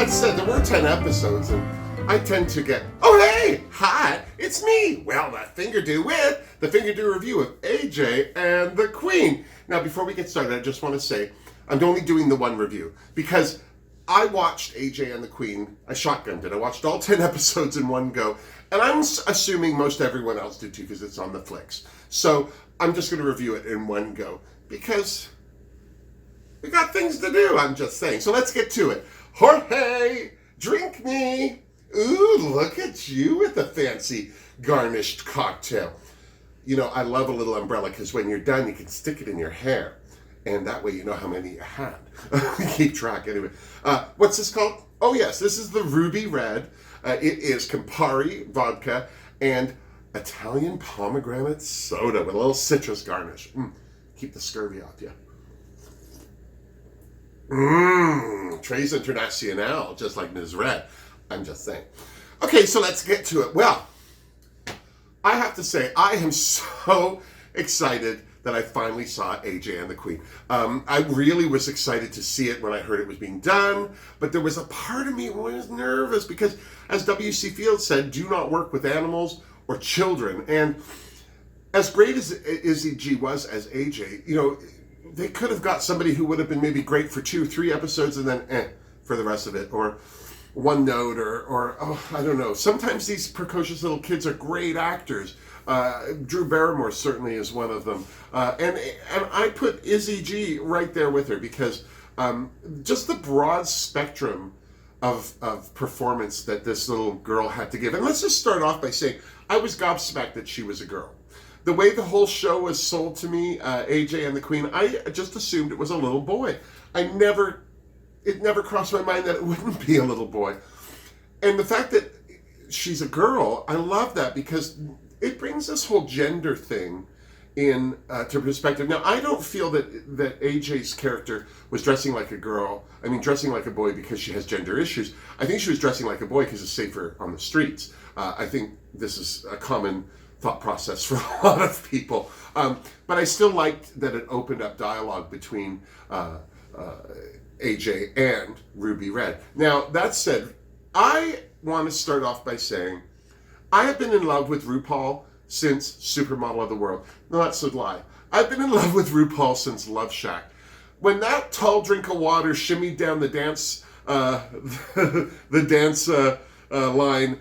that said, there were 10 episodes, and I tend to get, oh hey, hi, it's me, well, that Fingerdoo with the Fingerdoo review of AJ and the Queen. Now, before we get started, I just want to say, I'm only doing the one review, because I watched AJ and the Queen, I shotgunned it, I watched all 10 episodes in one go, and I'm assuming most everyone else did too, because it's on the flicks. So, I'm just going to review it in one go, because we got things to do, I'm just saying. So let's get to it. Jorge, drink me. Ooh, look at you with the fancy garnished cocktail. You know, I love a little umbrella because when you're done, you can stick it in your hair. And that way you know how many you had. Keep track anyway. What's this called? Oh yes, this is the Ruby Red. It is Campari vodka and Italian pomegranate soda with a little citrus garnish. Keep the scurvy off you. Tres International, just like Ms. Red. I'm just saying. Okay, so let's get to it. Well, I have to say, I am so excited that I finally saw AJ and the Queen. I really was excited to see it when I heard it was being done, but there was a part of me who was nervous because, as W.C. Fields said, do not work with animals or children. And as great as Izzy G was as AJ, you know, they could have got somebody who would have been maybe great for 2 or 3 episodes and then for the rest of it, or one note, or I don't know. Sometimes these precocious little kids are great actors. Drew Barrymore certainly is one of them. And I put Izzy G right there with her because just the broad spectrum of performance that this little girl had to give. And let's just start off by saying I was gobsmacked that she was a girl. The way the whole show was sold to me, AJ and the Queen, I just assumed it was a little boy. It never crossed my mind that it wouldn't be a little boy. And the fact that she's a girl, I love that because it brings this whole gender thing in to perspective. Now, I don't feel that AJ's character was dressing like a girl, dressing like a boy because she has gender issues. I think she was dressing like a boy because it's safer on the streets. I think this is a common thought process for a lot of people. But I still liked that it opened up dialogue between AJ and Ruby Red. Now, that said, I want to start off by saying I have been in love with RuPaul since Supermodel of the World. No, that's a lie. I've been in love with RuPaul since Love Shack. When that tall drink of water shimmied down the dance, the dance line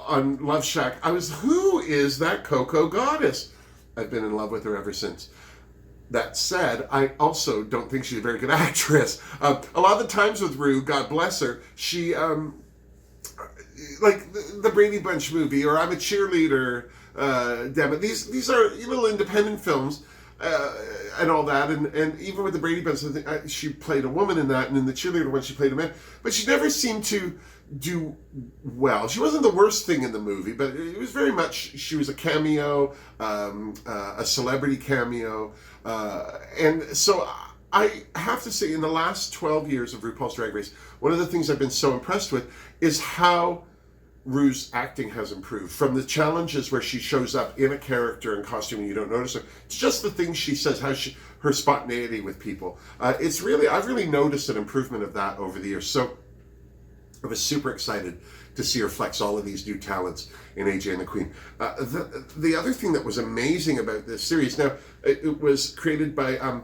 on Love Shack, I was, who is that Coco goddess? I've been in love with her ever since. That said, I also don't think she's a very good actress. A lot of the times with Rue, God bless her, she, like the Brady Bunch movie, or I'm a Cheerleader, damn it. These are little independent films, and all that, and even with the Brady Bunch, I think she played a woman in that, and in the Cheerleader one, she played a man. But she never seemed to do well. She wasn't the worst thing in the movie, but it was very much, she was a cameo, a celebrity cameo, and so I have to say, in the last 12 years of RuPaul's Drag Race, one of the things I've been so impressed with is how Rue's acting has improved. From the challenges where she shows up in a character and costume and you don't notice her, it's just the things she says, her spontaneity with people. I've really noticed an improvement of that over the years. So I was super excited to see her flex all of these new talents in AJ and the Queen. The other thing that was amazing about this series, now it was created by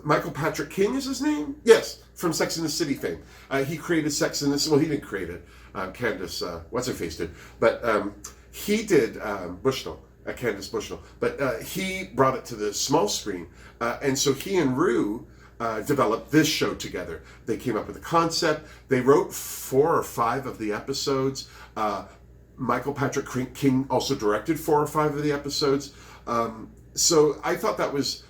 Michael Patrick King is his name? Yes, from Sex and the City fame. He created Sex and the City. Well, he didn't create it. Candace, what's-her-face did. But he did Bushnell, Candace Bushnell. But he brought it to the small screen. And so he and Rue developed this show together. They came up with a concept. They wrote 4 or 5 of the episodes. Michael Patrick King also directed 4 or 5 of the episodes. So I thought that was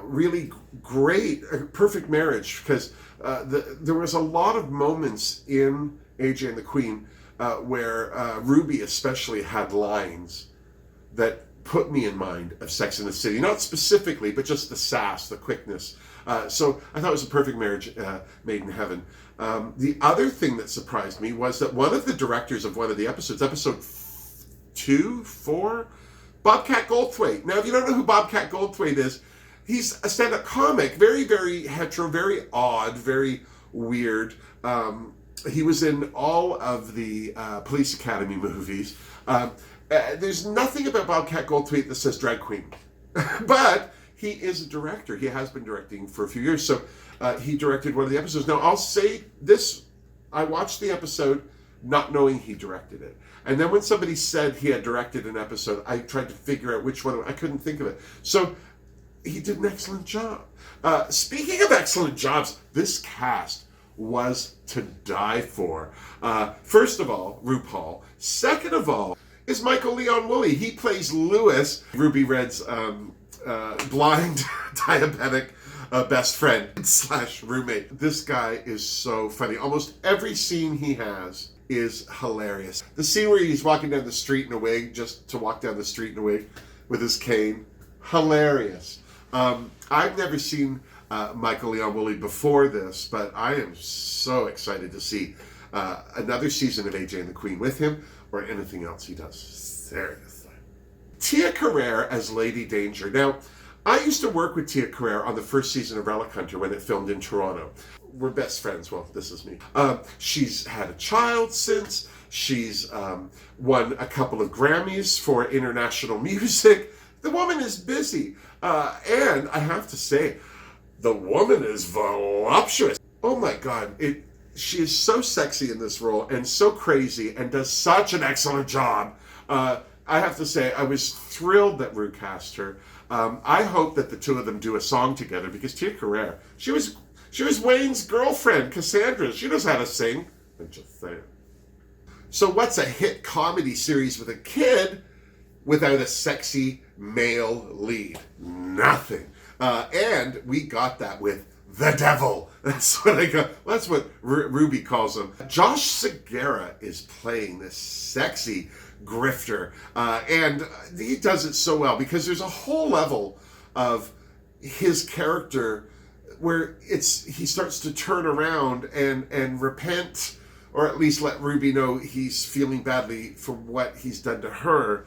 really great, a perfect marriage, because there was a lot of moments in AJ and the Queen where Ruby especially had lines that put me in mind of Sex and the City. Not specifically, but just the sass, the quickness. So I thought it was a perfect marriage made in heaven. The other thing that surprised me was that one of the directors of one of the episodes, episode 2, 4, Bobcat Goldthwait. Now, if you don't know who Bobcat Goldthwait is, he's a stand-up comic, very, very hetero, very odd, very weird. He was in all of the Police Academy movies. There's nothing about Bobcat Goldthwait that says drag queen. But he is a director. He has been directing for a few years. So he directed one of the episodes. Now, I'll say this. I watched the episode not knowing he directed it. And then when somebody said he had directed an episode, I tried to figure out which one. I couldn't think of it. So he did an excellent job. Speaking of excellent jobs, this cast was to die for. First of all, RuPaul. Second of all, is Michael Leon Woolley. He plays Lewis, Ruby Red's blind diabetic best friend / roommate. This guy is so funny. Almost every scene he has is hilarious. The scene where he's walking down the street in a wig, just to walk down the street in a wig with his cane, hilarious. I've never seen Michael Leon Woolley before this, but I am so excited to see another season of AJ and the Queen with him, or anything else he does. Seriously. Tia Carrere as Lady Danger. Now, I used to work with Tia Carrere on the first season of Relic Hunter when it filmed in Toronto. We're best friends. Well, this is me. She's had a child since. She's won a couple of Grammys for international music. The woman is busy. And I have to say, the woman is voluptuous. Oh my God. She is so sexy in this role and so crazy and does such an excellent job. I have to say, I was thrilled that Ru cast her. I hope that the two of them do a song together, because Tia Carrere, she was Wayne's girlfriend, Cassandra. She knows how to sing. I'm just saying. So what's a hit comedy series with a kid without a sexy male lead? Nothing. And we got that with The Devil. That's what Ruby calls him. Josh Segarra is playing this sexy grifter, and he does it so well, because there's a whole level of his character where he starts to turn around and repent, or at least let Ruby know he's feeling badly for what he's done to her.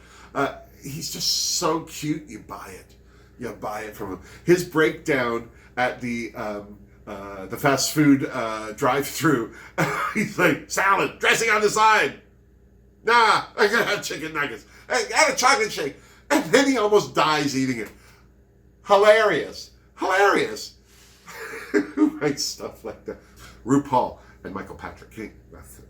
He's just so cute. You buy it. You buy it from him. His breakdown at the fast food drive-through. He's like, salad, dressing on the side. Nah, I gotta have chicken nuggets. I got a chocolate shake. And then he almost dies eating it. Hilarious. Hilarious. Who writes stuff like that? RuPaul and Michael Patrick King. That's it.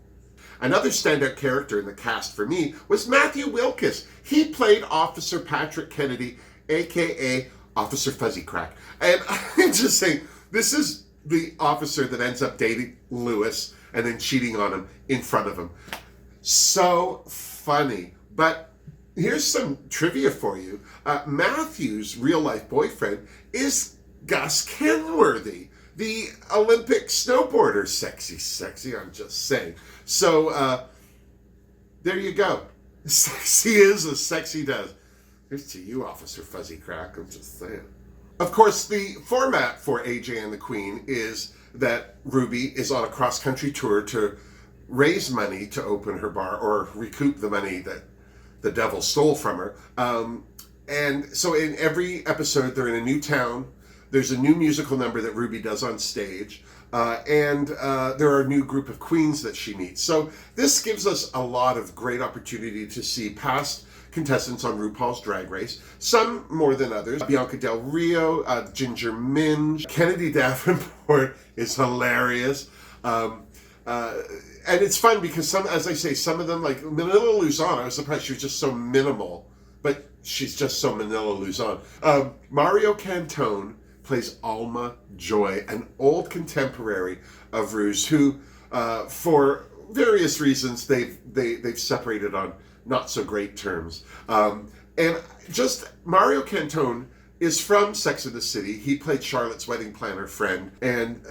Another standout character in the cast for me was Matthew Wilkes. He played Officer Patrick Kennedy, a.k.a. Officer Fuzzy Crack. And I'm just saying, this is the officer that ends up dating Lewis and then cheating on him in front of him. So funny. But here's some trivia for you. Matthew's real-life boyfriend is Gus Kenworthy, the Olympic snowboarder. Sexy, I'm just saying. So, there you go. Sexy is as sexy does. Here's to you, Officer Fuzzy Crack. I'm just saying. Of course, the format for AJ and the Queen is that Ruby is on a cross-country tour to raise money to open her bar, or recoup the money that the devil stole from her. And so in every episode, they're in a new town. There's a new musical number that Ruby does on stage. And there are a new group of queens that she meets. So this gives us a lot of great opportunity to see past contestants on RuPaul's Drag Race, some more than others. Bianca Del Rio, Ginger Minge, Kennedy Davenport is hilarious. And it's fun because some of them, like Manila Luzon, I was surprised she was just so minimal, but she's just so Manila Luzon. Mario Cantone plays Alma Joy, an old contemporary of Ru's, who, for various reasons, they've separated on not so great terms. And just Mario Cantone is from Sex and the City. He played Charlotte's wedding planner friend, and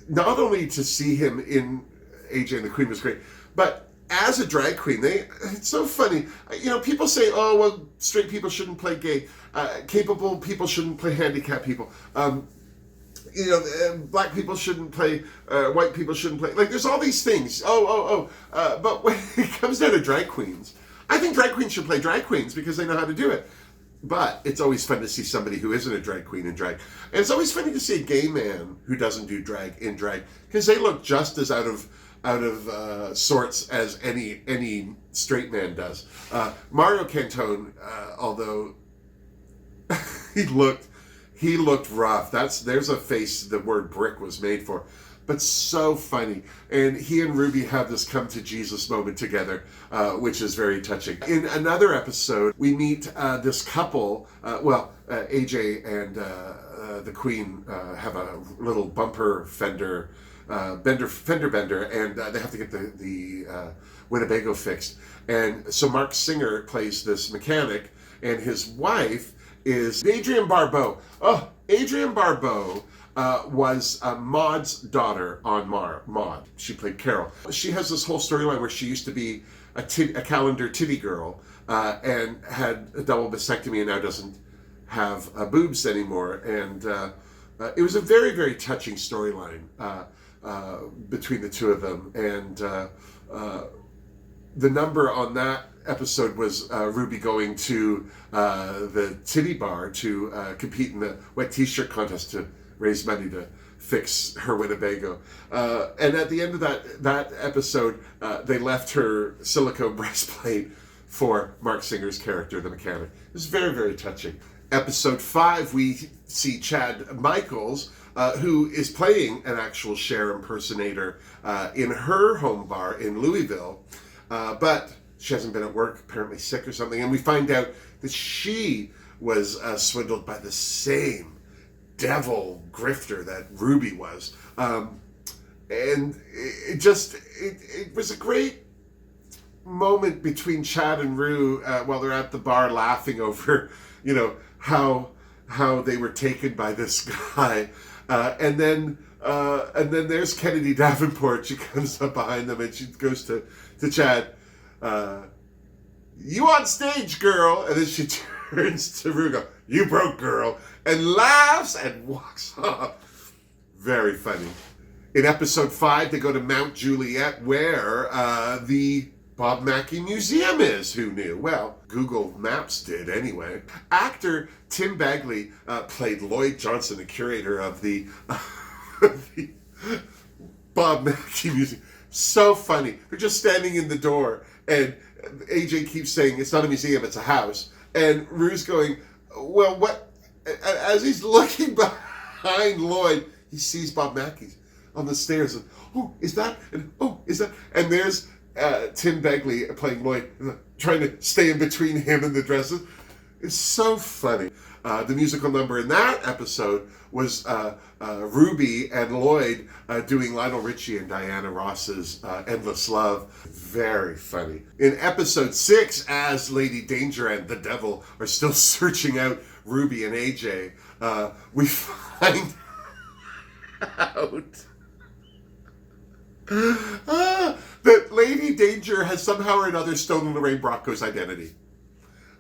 not only to see him in AJ and the Queen was great, but as a drag queen, it's so funny. You know, people say, oh, well, straight people shouldn't play gay. Capable people shouldn't play handicapped people. Black people shouldn't play, white people shouldn't play. Like, there's all these things. But when it comes down to drag queens, I think drag queens should play drag queens because they know how to do it. But it's always fun to see somebody who isn't a drag queen in drag. And it's always funny to see a gay man who doesn't do drag in drag, because they look just as out of sorts as any straight man does. Mario Cantone, although he looked rough. There's a face the word brick was made for. But so funny. And he and Ruby have this come to Jesus moment together, which is very touching. In another episode, we meet this couple. AJ and the Queen have a little bumper fender bender, and they have to get the Winnebago fixed. And so Mark Singer plays this mechanic, and his wife is Adrienne Barbeau. Oh, Adrienne Barbeau was Maud's daughter on Maud. She played Carol. She has this whole storyline where she used to be a calendar titty girl and had a double mastectomy and now doesn't have boobs anymore. And it was a very, very touching storyline between the two of them. And the number on that episode was Ruby going to the titty bar to compete in the wet t-shirt contest to raise money to fix her Winnebago. And at the end of that episode, they left her silicone breastplate for Mark Singer's character, the mechanic. It was very, very touching. Episode 5, we see Chad Michaels, who is playing an actual Cher impersonator in her home bar in Louisville. But she hasn't been at work, apparently sick or something. And we find out that she was swindled by the same devil grifter that Ruby was. And it was a great moment between Chad and Rue while they're at the bar laughing over, how they were taken by this guy. And then there's Kennedy Davenport. She comes up behind them and she goes to Chad, "You on stage, girl?" And then she turns to Rue, "You broke, girl," and laughs and walks off. Very funny. In episode 5, they go to Mount Juliet, where the Bob Mackie Museum is. Who knew? Well, Google Maps did anyway. Actor Tim Bagley played Lloyd Johnson, the curator of the, the Bob Mackie Museum. So funny. They're just standing in the door, and AJ keeps saying, "It's not a museum, it's a house." And Rue's going, "Well, what?" As he's looking behind Lloyd, he sees Bob Mackie's on the stairs. And, "Oh, is that?" And, "Oh, is that?" And there's Tim Begley playing Lloyd, trying to stay in between him and the dresses. It's so funny. The musical number in that episode was Ruby and Lloyd doing Lionel Richie and Diana Ross's Endless Love. Very funny. In episode 6, as Lady Danger and the Devil are still searching out Ruby and AJ, we find out that Lady Danger has somehow or another stolen Lorraine Bracco's identity.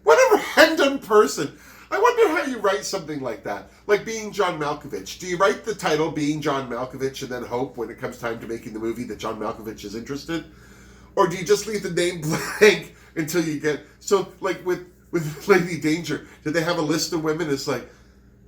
What a random person. I wonder how you write something like that. Like Being John Malkovich. Do you write the title Being John Malkovich and then hope when it comes time to making the movie that John Malkovich is interested? Or do you just leave the name blank until you get... So, like with Lady Danger, did they have a list of women? It's like,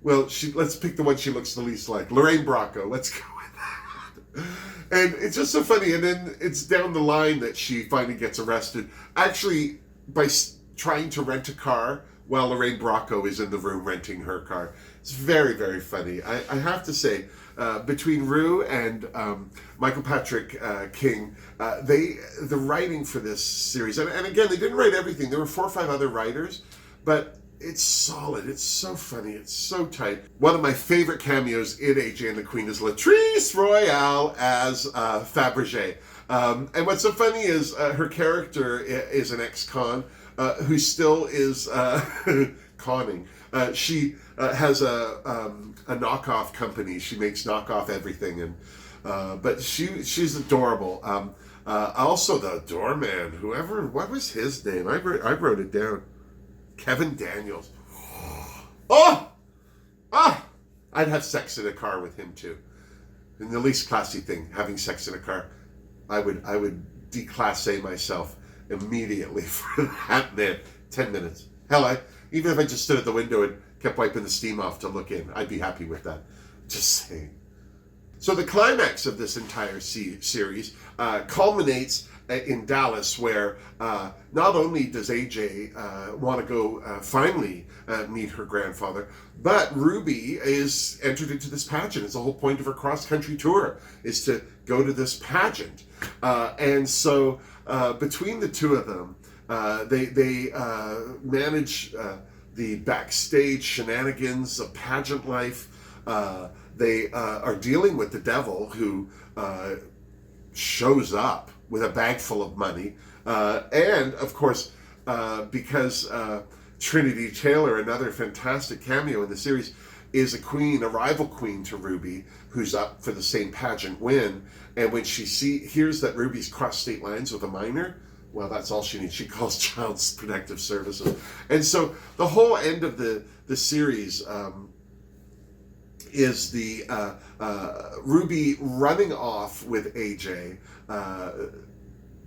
well, let's pick the one she looks the least like. Lorraine Bracco. Let's go with that. And it's just so funny. And then it's down the line that she finally gets arrested. Actually, by trying to rent a car while Lorraine Bracco is in the room renting her car. It's very, very funny. I have to say, between Rue and Michael Patrick King, the writing for this series, and again, they didn't write everything. There were 4 or 5 other writers, but it's solid. It's so funny. It's so tight. One of my favorite cameos in AJ and the Queen is Latrice Royale as Fabergé. And what's so funny is her character is an ex-con who still is conning. She has a knockoff company. She makes knockoff everything, and but she's adorable. Also, the doorman, what was his name? I wrote it down. Kevin Daniels. I'd have sex in a car with him too. And the least classy thing, having sex in a car. I would declasse myself immediately for that man. 10 minutes. Hell, Even if I just stood at the window and kept wiping the steam off to look in, I'd be happy with that. Just saying. So the climax of this entire series culminates in Dallas, where not only does AJ want to go finally meet her grandfather, but Ruby is entered into this pageant. It's the whole point of her cross-country tour, is to go to this pageant. And so between the two of them, they manage the backstage shenanigans of pageant life. They are dealing with the devil, who shows up with a bag full of money. And, of course, because Trinity Taylor, another fantastic cameo in the series, is a queen, a rival queen to Ruby, who's up for the same pageant win. And when she hears that Ruby's crossed state lines with a minor, well, that's all she needs. She calls Child Protective Services. And so the whole end of the series is the Ruby running off with AJ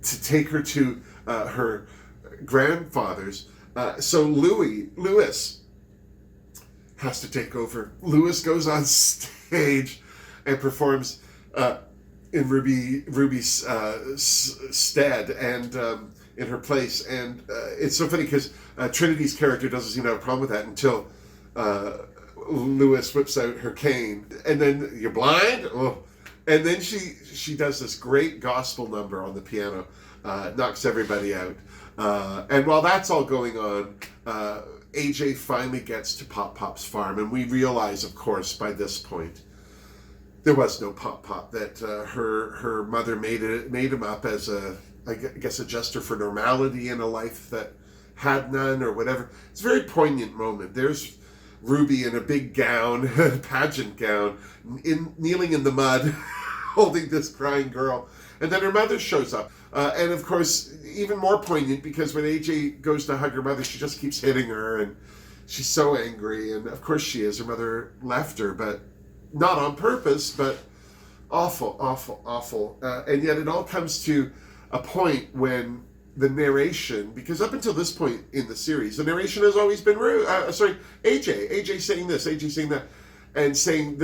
to take her to her grandfather's. So Lewis has to take over. Lewis goes on stage and performs in Ruby's stead and in her place. And it's so funny because Trinity's character doesn't seem to have a problem with that until Lewis whips out her cane, and then, "You're blind?" Oh. And then she does this great gospel number on the piano, knocks everybody out. And while that's all going on, AJ finally gets to Pop Pop's farm, and we realize, of course, by this point, there was no Pop Pop, that her mother made him up as I guess a gesture for normality in a life that had none, or whatever. It's a very poignant moment. There's Ruby in a big gown, pageant gown, kneeling in the mud, holding this crying girl. And then her mother shows up. And of course, even more poignant, because when AJ goes to hug her mother, she just keeps hitting her, and she's so angry. And of course she is. Her mother left her, but not on purpose, but awful, awful, awful. And yet it all comes to a point when the narration, because up until this point in the series, the narration has always been AJ saying this, AJ saying that, and saying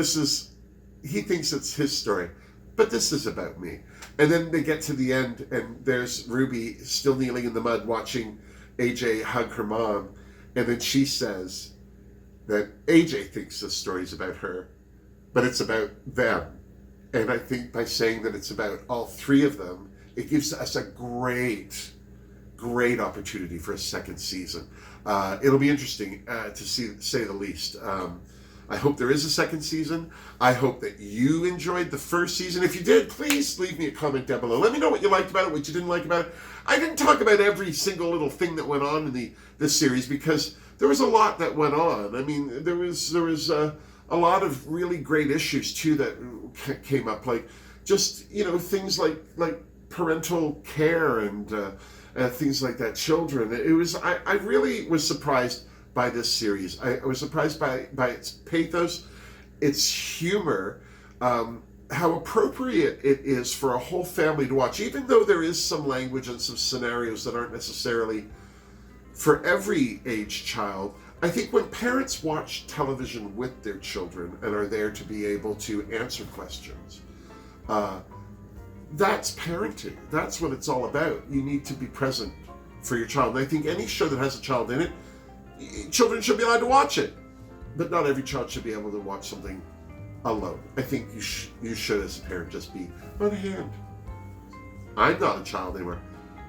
he thinks it's his story, but this is about me. And then they get to the end, and there's Ruby still kneeling in the mud watching AJ hug her mom, and then she says that AJ thinks this story's about her, but it's about them. And I think by saying that it's about all three of them, it gives us a great opportunity for a second season. It'll be interesting to say the least. I hope there is a second season. I hope that you enjoyed the first season. If you did, please leave me a comment down below. Let me know what you liked about it, what you didn't like about it. I didn't talk about every single little thing that went on in this series, because there was a lot that went on. I mean, there was a lot of really great issues too that came up, like just things like parental care and things like that, children. I really was surprised by this series. I was surprised by its pathos, its humor, how appropriate it is for a whole family to watch, even though there is some language and some scenarios that aren't necessarily for every age child. I think when parents watch television with their children and are there to be able to answer questions, that's parenting. That's what it's all about. You need to be present for your child. And I think any show that has a child in it, children should be allowed to watch it. But not every child should be able to watch something alone. I think you should, as a parent, just be on hand. I'm not a child anymore,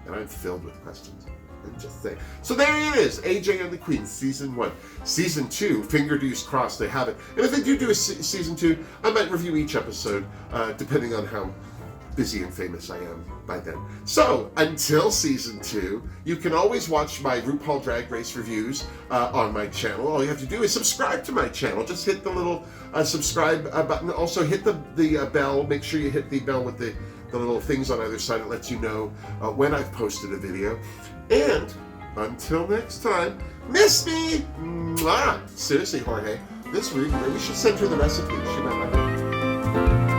and I'm filled with questions. I'm just saying. So there it is, AJ and the Queen, Season 1. Season 2, Fingerdoo's Cross, they have it. And if they do a Season 2, I might review each episode, depending on how busy and famous I am by then. So, until Season 2, you can always watch my RuPaul Drag Race reviews on my channel. All you have to do is subscribe to my channel. Just hit the little subscribe button. Also, hit the bell. Make sure you hit the bell with the little things on either side. It lets you know when I've posted a video. And until next time, miss me! Mwah! Seriously, Jorge, this week, we should send her the recipe. She might like it.